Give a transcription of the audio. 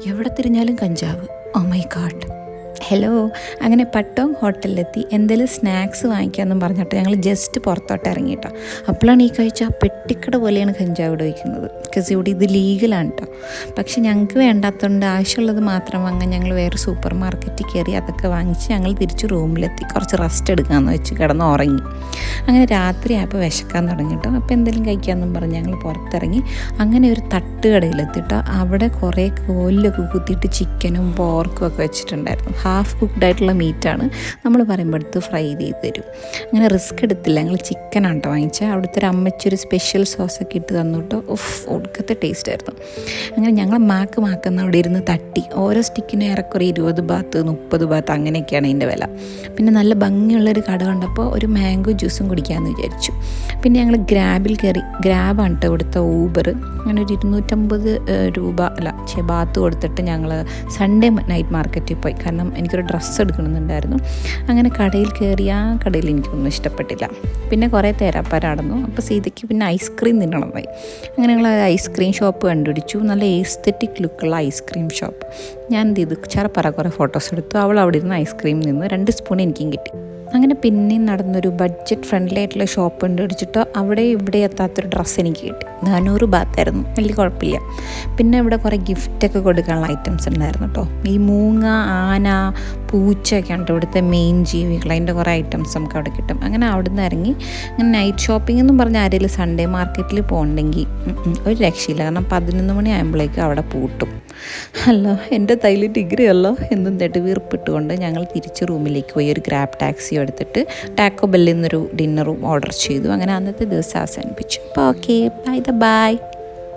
എവിടെ തിരിഞ്ഞാലും കഞ്ചാവ്. Oh my god. ഹലോ, അങ്ങനെ പട്ടോങ് ഹോട്ടലിലെത്തി എന്തെങ്കിലും സ്നാക്സ് വാങ്ങിക്കാമെന്നും പറഞ്ഞിട്ട് ഞങ്ങൾ ജസ്റ്റ് പുറത്തോട്ട് ഇറങ്ങിയിട്ടോ. അപ്പോഴാണ് ഈ കഴിച്ച പെട്ടിക്കട പോലെയാണ് കഞ്ചാവ് ഇവിടെ വയ്ക്കുന്നത്. ബിക്കോസ് ഇവിടെ ഇത് ലീഗലാണ് കേട്ടോ. പക്ഷെ ഞങ്ങൾക്ക് വേണ്ടാത്തതുകൊണ്ട് ആവശ്യമുള്ളത് മാത്രം വാങ്ങാൻ ഞങ്ങൾ വേറെ സൂപ്പർ മാർക്കറ്റിൽ കയറി അതൊക്കെ വാങ്ങിച്ച് ഞങ്ങൾ തിരിച്ച് റൂമിലെത്തി കുറച്ച് റെസ്റ്റ് എടുക്കാമെന്ന് വെച്ച് കിടന്ന് ഉറങ്ങി. അങ്ങനെ രാത്രി ആയപ്പോൾ വിശക്കാൻ തുടങ്ങി കേട്ടോ. അപ്പോൾ എന്തെങ്കിലും കഴിക്കാമെന്നും പറഞ്ഞ് ഞങ്ങൾ പുറത്തിറങ്ങി. അങ്ങനെ ഒരു തട്ടുകടയിലെത്തിട്ടോ. അവിടെ കുറേ കോലിലൊക്കെ കുത്തിയിട്ട് ചിക്കനും പോർക്കും ഒക്കെ വെച്ചിട്ടുണ്ടായിരുന്നു. ഹാഫ് കുക്ക്ഡ് ആയിട്ടുള്ള മീറ്റാണ്. നമ്മൾ പറയുമ്പോൾ എടുത്ത് ഫ്രൈ ചെയ്ത് തരും. അങ്ങനെ റിസ്ക് എടുത്തില്ല, ഞങ്ങൾ ചിക്കനാണ് കേട്ടോ വാങ്ങിച്ചത്. അവിടുത്തെ ഒരു അമ്മച്ചി ഒരു സ്പെഷ്യൽ സോസൊക്കെ ഇട്ട് തന്നു കേട്ടോ. ഒടുക്കത്തെ ടേസ്റ്റ് ആയിരുന്നു. അങ്ങനെ ഞങ്ങൾ മാക്കുന്ന അവിടെ ഇരുന്ന് തട്ടി. ഓരോ സ്റ്റിക്കിനും ഏറെക്കുറെ 20 ബാത്ത് 30 ബാത്ത് അങ്ങനെയൊക്കെയാണ് ഇതിൻ്റെ വില. പിന്നെ നല്ല ഭംഗിയുള്ളൊരു കട കണ്ടപ്പോൾ ഒരു മാംഗോ ജ്യൂസും കുടിക്കാമെന്ന് വിചാരിച്ചു. പിന്നെ ഞങ്ങൾ ഗ്രാബിൽ കയറി. ഗ്രാബാണ് കേട്ടോ ഇവിടുത്തെ ഊബർ. അങ്ങനെ ഒരു 250 രൂപ ബാത്ത് കൊടുത്തിട്ട് ഞങ്ങൾ സൺഡേ നൈറ്റ് മാർക്കറ്റിൽ പോയി. കാരണം എനിക്കൊരു ഡ്രസ്സ് എടുക്കണമെന്നുണ്ടായിരുന്നു. അങ്ങനെ കടയിൽ കയറി. ആ കടയിൽ എനിക്കൊന്നും ഇഷ്ടപ്പെട്ടില്ല. പിന്നെ കുറേ തേരാപ്പാര നടന്നു. അപ്പോൾ സീതയ്ക്ക് പിന്നെ ഐസ്ക്രീം തിന്നണമായി. അങ്ങനെ ഞങ്ങൾ ഐസ്ക്രീം ഷോപ്പ് കണ്ടുപിടിച്ചു. നല്ല എസ്തെറ്റിക് ലുക്കുള്ള ഐസ്ക്രീം ഷോപ്പ്. ഞാൻ എന്ത് ചെയ്തു, കുറേ ഫോട്ടോസ് എടുത്തു. അവൾ അവിടെ ഇരുന്ന് ഐസ്ക്രീം നിന്ന് 2 സ്പൂൺ എനിക്കും കിട്ടി. അങ്ങനെ പിന്നെയും നടന്നൊരു ബഡ്ജറ്റ് ഫ്രണ്ട്ലി ആയിട്ടുള്ള ഷോപ്പ് കണ്ടുപിടിച്ചിട്ട് അവിടെ ഇവിടെ എത്താത്തൊരു ഡ്രസ്സ് എനിക്ക് കിട്ടി. 400 ബാത്തായിരുന്നു. വലിയ കുഴപ്പമില്ല. പിന്നെ ഇവിടെ കുറേ ഗിഫ്റ്റൊക്കെ കൊടുക്കാനുള്ള ഐറ്റംസ് ഉണ്ടായിരുന്നു കേട്ടോ. ഈ മൂങ്ങ, ആന, പൂച്ചയൊക്കെ ഉണ്ട് ഇവിടുത്തെ മെയിൻ ജീവികൾ. അതിൻ്റെ കുറേ ഐറ്റംസ് നമുക്ക് അവിടെ കിട്ടും. അങ്ങനെ അവിടെ നിന്ന് ഇറങ്ങി. അങ്ങനെ നൈറ്റ് ഷോപ്പിംഗ് എന്നും പറഞ്ഞാൽ ആരെങ്കിലും സൺഡേ മാർക്കറ്റിൽ പോകണമെങ്കിൽ ഒരു രക്ഷയില്ല. കാരണം 11 മണി ആകുമ്പോഴേക്കും അവിടെ പൂട്ടും. അല്ല, എൻ്റെ തൈല് ഡിഗ്രി അല്ലോ എന്നും നെടുവീർപ്പിട്ടുകൊണ്ട് ഞങ്ങൾ തിരിച്ച് റൂമിലേക്ക് പോയി. ഒരു ഗ്രാബ് ടാക്സി എടുത്തിട്ട് ടാക്കോ ബെല്ലിൽ നിന്നൊരു ഡിന്നറും ഓർഡർ ചെയ്തു. അങ്ങനെ അന്നത്തെ ദിവസം അവസാനിപ്പിച്ചു. അപ്പോൾ ഓക്കെ, ബൈ.